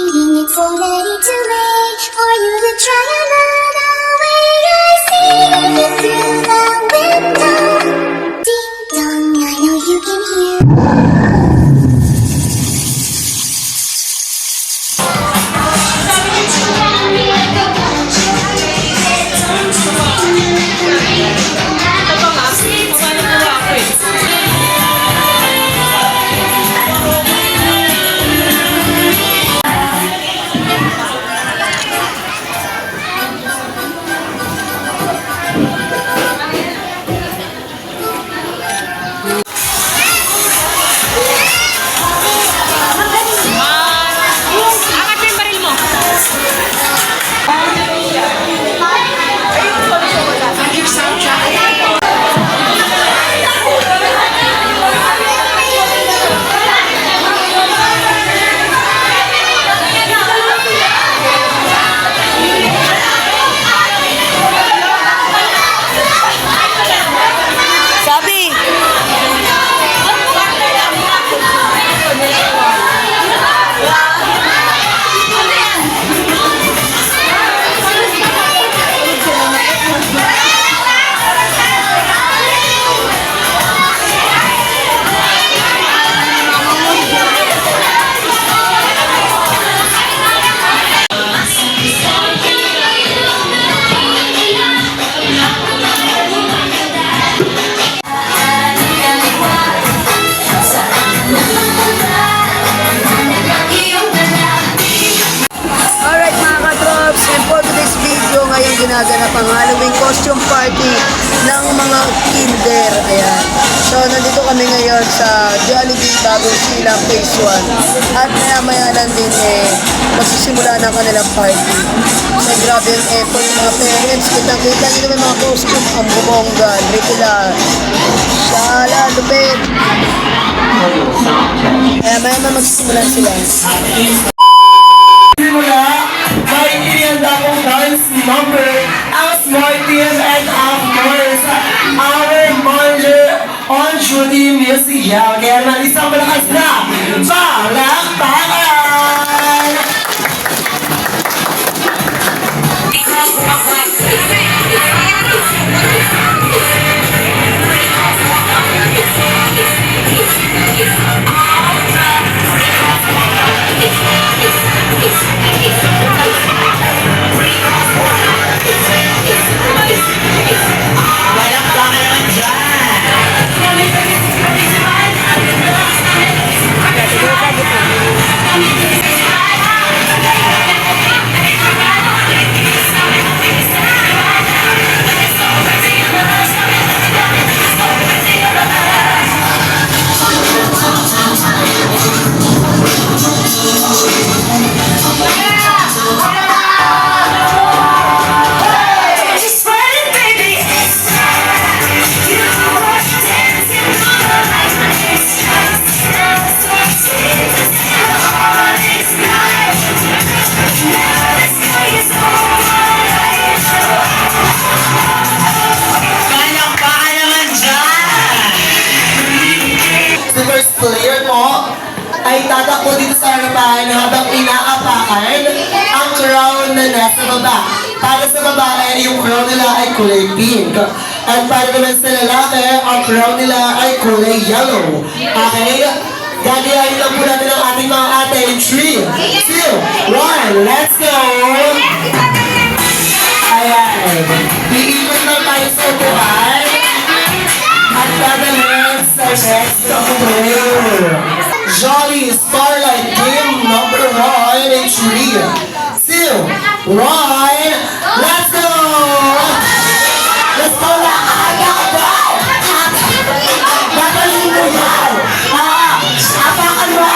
thinking it's already too late for you to try another way. I see you through the window. Ding dong, I know you can hear. Ginaganap ang Halloween costume party ng mga kinder. Ayan. So, nandito kami ngayon sa Jollibee Bagong Silang Phase 1. At maya-maya lang din magsisimula ng kanilang party. So, grabe yung effort ng mga parents. Kitang-kita nyo may mga costume. Ang bumongga, regular. Shala, lupit. Maya-maya magsisimula sila. Simula, may inihanda kong dance number ang Smart Team and of course, our manager on duty musical. Kaya naman isang malakas na palakpakan! Ay tatakbo dito sa harapan habang inaapakan ang crown na nasa baba. Para sa babae, yung crown nila ay kulay pink. At para naman sa lalaki, ang crown nila ay kulay yellow. Okay? Gagayahin lang po natin ang ating mga ate in 3, 2, 1, let's go! Ayan. Iikot lang tayo sa upuan. At dadalhin sa next couple. Jolly Starlight Game number 1 in 3, 2, 1, let's go! Let's go na! Gagaling mo yan! Apakan mo!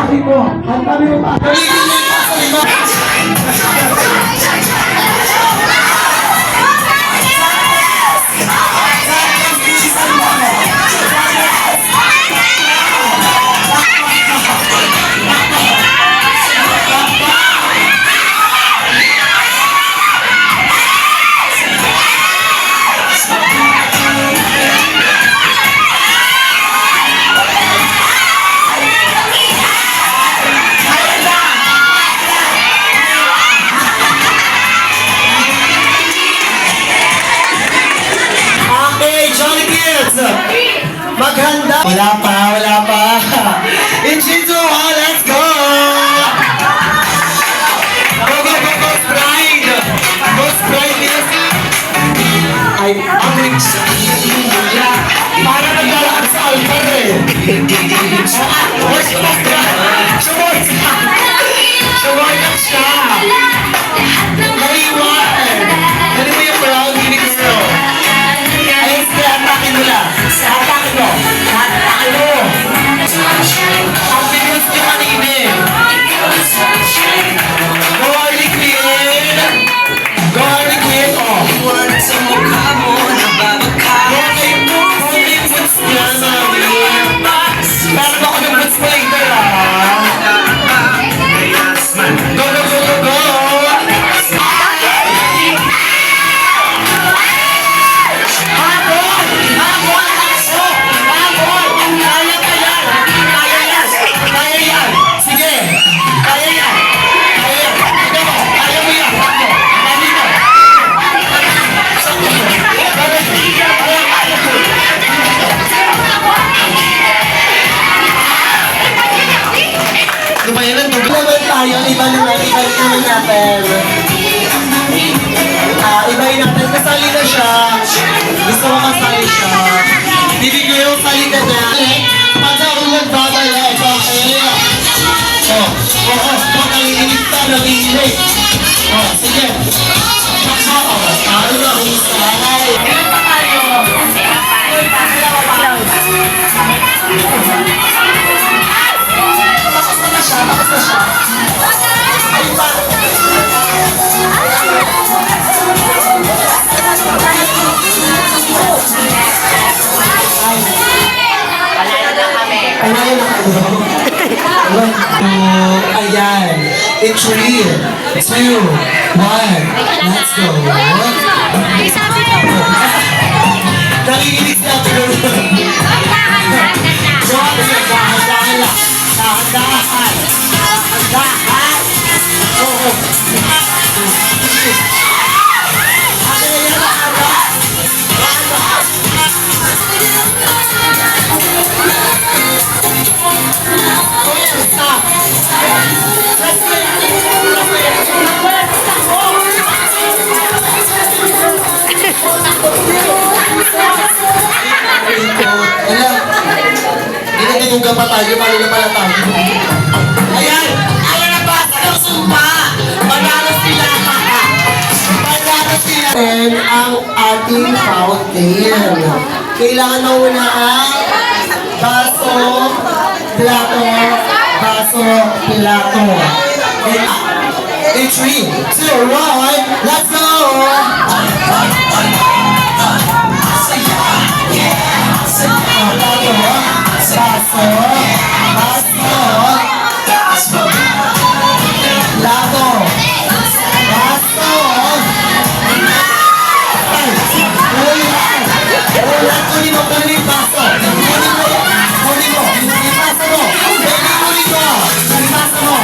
Iikot! Ang dami ng bahay yung ang dami mo pa. Wala pa, wala pa. In 3, 2, 1, let's go! Go, go, go, go, Sprite! Go, Sprite is... Ay, ang rich. Para naglalakad sa altar eh. Where's the Sumoy lang siya. Naiwan. Ano mo yung brown baby girl? Ayun, sige, atakin mo lang. Atakin mo. Atakin mo. Ang bilis niyo kanina eh. Go, Harley Quinn. Go, Harley Quinn. Oh. Meron ako ng boots mo later ah. Go, go, go, go, go! Habol! Habol! Oh! Habol! Kaya ka yan! Kaya yan! Kaya yan! Sige! Kaya yan! Kaya yan! Tignan mo! Kaya mo yan! Dali mo! Ano ba yan? Naman tayo, iba naman natin. Ibahin natin, kasali na siya. Gusto mo kasali siya. Bibigyan yung sali ka na. Pag ako nagbabalik, okay? Nanginginig ka, nanginginig. Sige. Ano na, husay. Ilan pa tayo? Tapos na siya, tapos na siya. Ayun pa. Panalo na kayo. Ayan. In 3, 2, 1. Let's go. Nanginginig si Ate Girl. Dahan-dahan lang. Dahan-dahan. Dahan. Oo. Ate, yan na agad. Stop. Dinadiduga pa tayo, paano na pala tayo? Ayan! Ayan na ba? Sa sumpa! Manalo sila! Manalo sila! And ang ating fountain. Kailangan na una ang baso, plato, baso, plato. And 3, 2, 1, let's go! Baso, baso, lato, baso, ulan, kunin mo, kunin yung baso, kunin mo, yung baso mo, kunin mo, yung baso mo,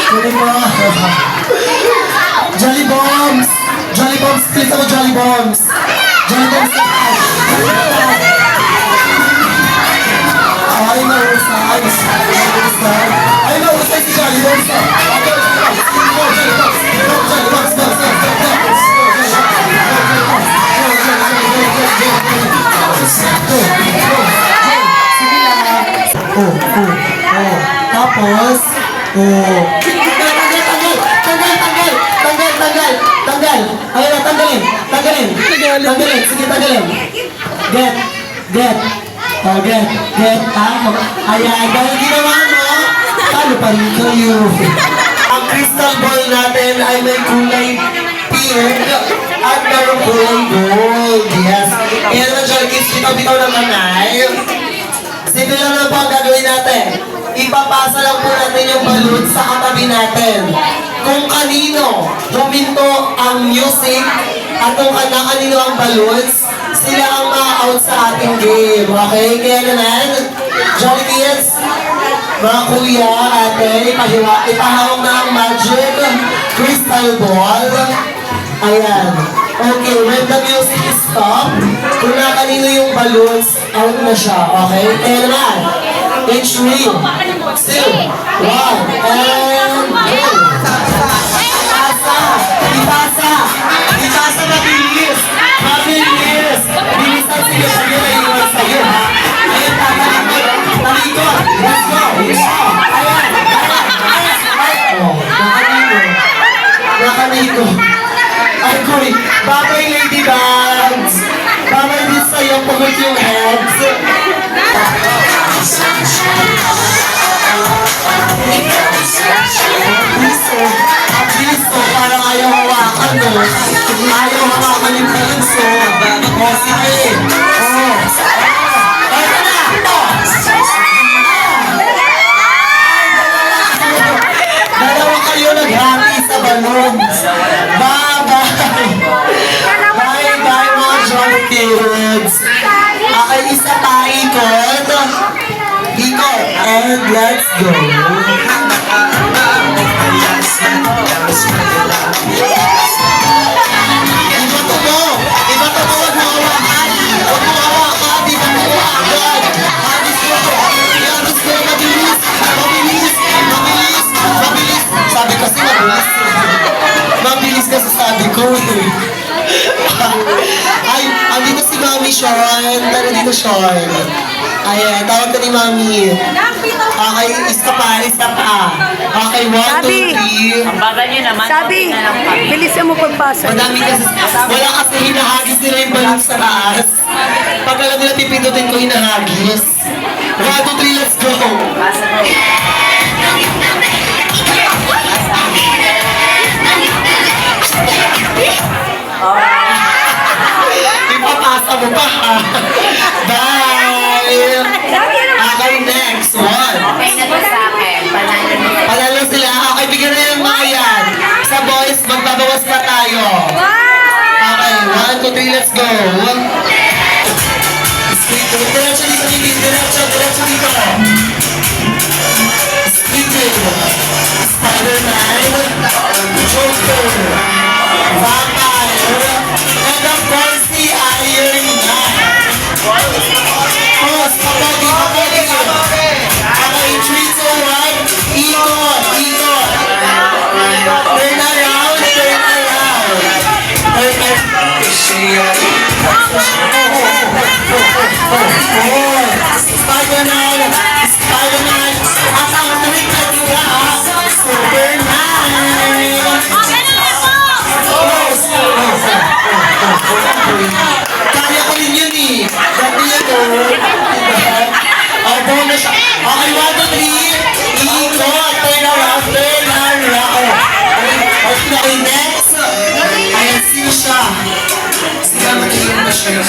kunin mo, Jolly Bombs, Jolly Bombs, click ako Jolly Bombs, Jolly Bombs, ay, mahusay. Ay, mahusay si Johnny Bones. Tapos, tanggal. Ayun na, tanggalin. Sige, tanggalin. Get. Ayan, dahil ginawa mo, talo pa rin kayo. Ang crystal ball natin ay may kulay pink at mayroong kulay gold. Yes. Ayan naman, Jolkins, bitaw naman ay. Simple lang na po ang gagawin natin. Ipapasa lang po natin yung balloon sa katabi natin. Kung kanino huminto ang music at kung kanino ang balloons, sila ang ma-out sa ating game. Okay? Kaya naman, Jolly Kids, mga kuya, ate, ipahawak na ang magic crystal ball. Ayan. Okay, when the music is stop, kung na kanino yung balloons, out na siya, okay? Kaya naman, in 3, 2, 1, and go! Ipasa! Ipasa mabilis! Mabilis! Bilisan sige, sige na iwan sa'yo, ha? Ayan, talikod! Let's go! Ayan! Oh, nakanito. Agoy! Babay, ladybugs! Babay din sa'yo, pagod yung heads! Ang biso, parang ayaw hawakan, no? Ayaw hawakan yung biso. O, sige. O. Eto na! Dalawa kayo nag-happy sa balloons. Bye-bye! Bye-bye, mga jolly kids! Okay, isa pa, ikot. Ikot, and let's go. Ibato mo! Ibato mo, wag mo hawakan! Wag mo hawakan! Di ba mo agad? Habis mo! Habis mo! Mabilis! Mabilis! Mabilis! Mabilis! Sabi kasi mabilis. Mabilis kasi sabi ko. Ay, andito si Mami Sean. Tara dito, Sean. Ayan, tawag ka ni Mami. Okay, isa pa, isa pa. Okay, 1, 2, 3. Ang bagal nyo naman. Sabi, konti na lang kami. bilisan mo pagpasa. Madami kasi, wala kasi hinahagis nila yung balon sa taas. Pag alam nila pipindutin ko hinahagis. 1, 2, 3, let's go! Pasa mo. Ipapasa mo pa ha? Bye! Okay, next one. Okay na to sa akin. Panalo nila. Palalo sila. Okay, bigyan na yung mga yan. Sa boys, magbabawas pa tayo. Okay, 1, 2, 3, let's go. Diretso dito, Nibin. Diretso dito. Speaking. Spider-Man. Joker. Vampire. And of course, the Iron Man. Pause, kapagi. Okay, 3, 2, 1. Ikot. Turn around. Spider-Man. At ang tuwing nagula, Superman. Kaya ko rin yun eh. Dati ito. Oh, bonus. Okay, 1, 2, 3. Ikot. Turn around. Okay, next. Ayan, sino siya? Siya, magiging na siya.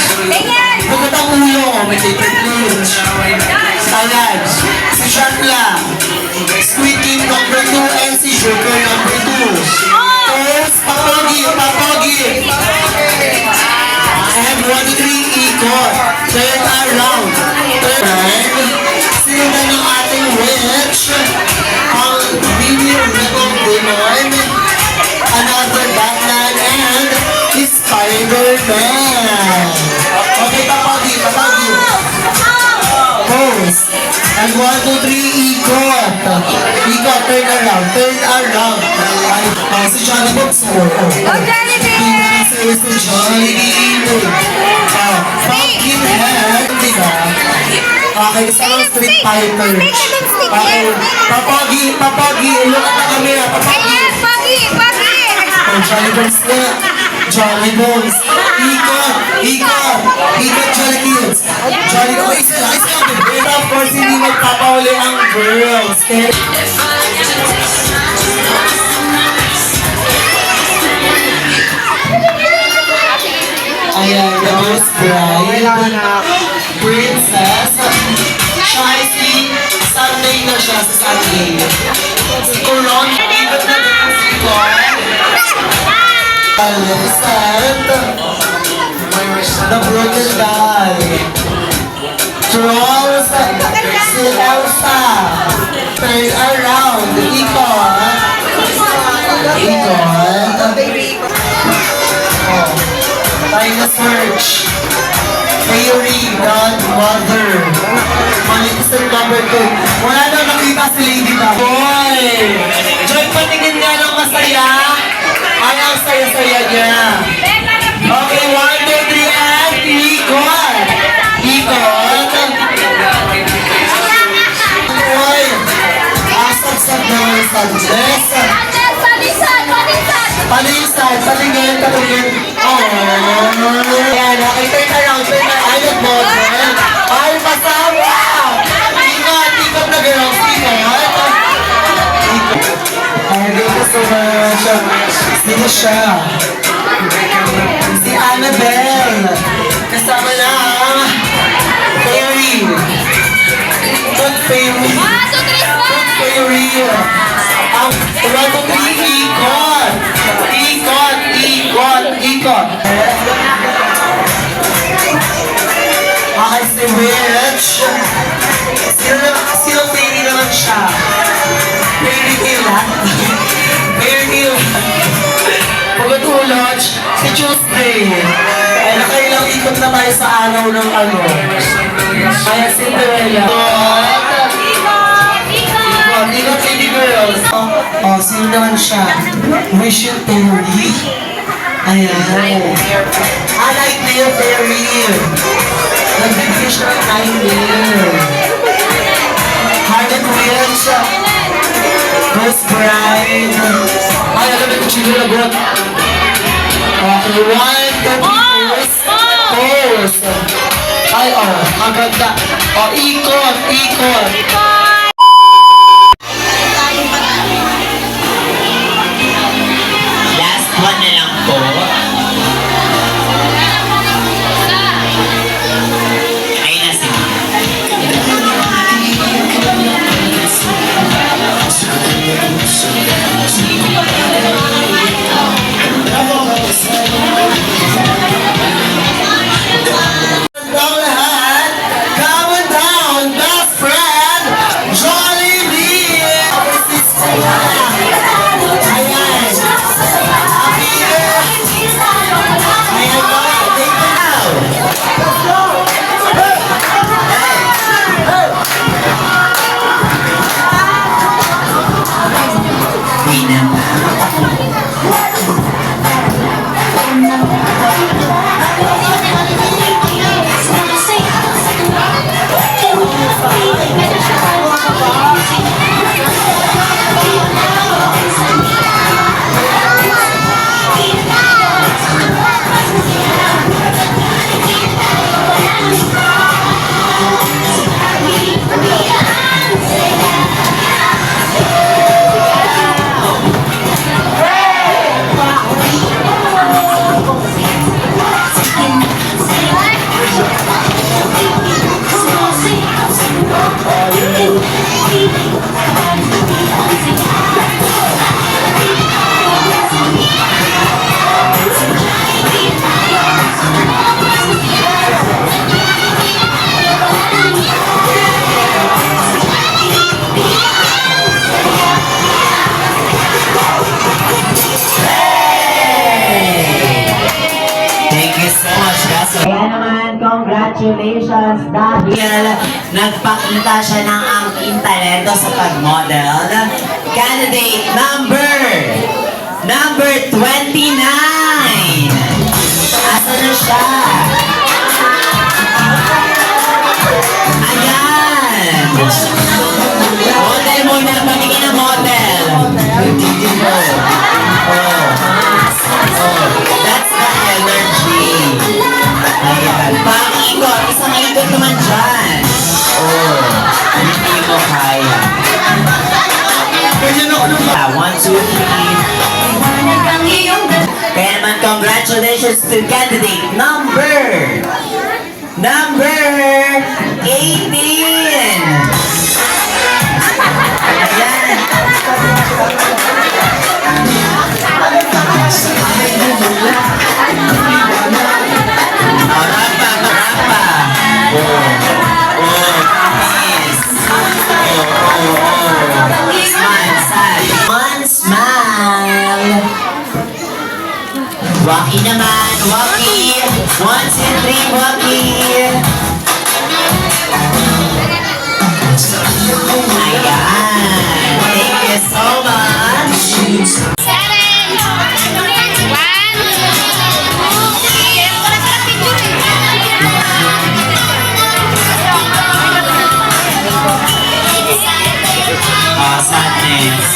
Pagkat ang ulo, may paper plane. Ayan, si Shakla. Squid Game number 2 and si Joker number 2. First, papogi. And 1, 2, 3, ikot. Turn around. Sino na ng ating witch? Ang Billion Rebel Demon. Another Batman and Spider-Man. Okay, papogi. Pose. And 1, 2, 3, ikot. Turn around. Ay, si Johnny Bones mo. Si Johnny. Pumpkin head. Diba? Okay, isa lang Street Fighter. Okay, papogi. Look at the camera, papogi. Oh, Johnny Bones na. Johnny Bones. Ikot, Johnny Kids. Johnny, oh, isa. And of course, hindi magpapahuli ang girls. Okay? Ayan, the Ghost Bride. Princess. Shicey. Sunday na siya sa Sunday. Si Coron. Ikot na din si Coron. Alicent. The Broken Doll. Trolls. Si Elsa. Turn around. Ikot. Oh. Ina Search. Theory, Godmother. Malikisan number 2. Wala na nakita si Lady Boy. Joy, patingin nga ng masaya. Ay, ang saya-saya niya. Okay, 1, 2, 3, and ikot. Ikot. Boy, asap-sap naman sa dress. Palisan, patingin, patingin. Oh, ayan, okay, turn around, turn around. Ay, nag-model. Ay, masama. Ingat, ikot na girls, ikot. Ay, thank you so much. Sino siya? Si Annabelle. Kasama na ang Fairy. Good Fairy. Good Fairy. Ang 1, 2, 3, ikot. Ikot, ikot, ikot. Okay, si Witch. Sino Fairy naman siya? Fairy Hill. Fairy Hill. Pagkatulog, si Tuesday. Ay, nakailang ikot na tayo sa araw ng ano. Kaya Cinderella. Ikot, Lady Girls. Oh, sino naman siya? Wish you Fairy. Ayan. Nightmare Fairy. Nagbibigay siya ng nightmare. Harlot Witch. Ghost Bride. Ay, alam mo kung sino lagot. Okay, 1, 2, 3, pose. Ay, oh, ang ganda. Oh, ikot, ikot. Last one na lang po. Ay, nasi. Ang lahat, come on down, best friend, Jollibee! Ayan. Ayan po, take it out. Thank you so much, guys. Kaya naman, congratulations dahil nagpakita siya ng angking talento sa pag-model. Candidate number 29. Asa na siya? Ayan. Model muna, pamigin na model. That's the energy. Ayan. Pang-ikot. Isang ikot naman dyan. Oh. Hindi mo kaya. Ganyan ako nung 1, 2, 3. Kaya naman, congratulations to candidate number 18. Ayan. Marapa. Smile. Waki naman, waki. 1, 2, 3, Waki. Ayan. Thank you so much. 7, 1, Oh, sadness.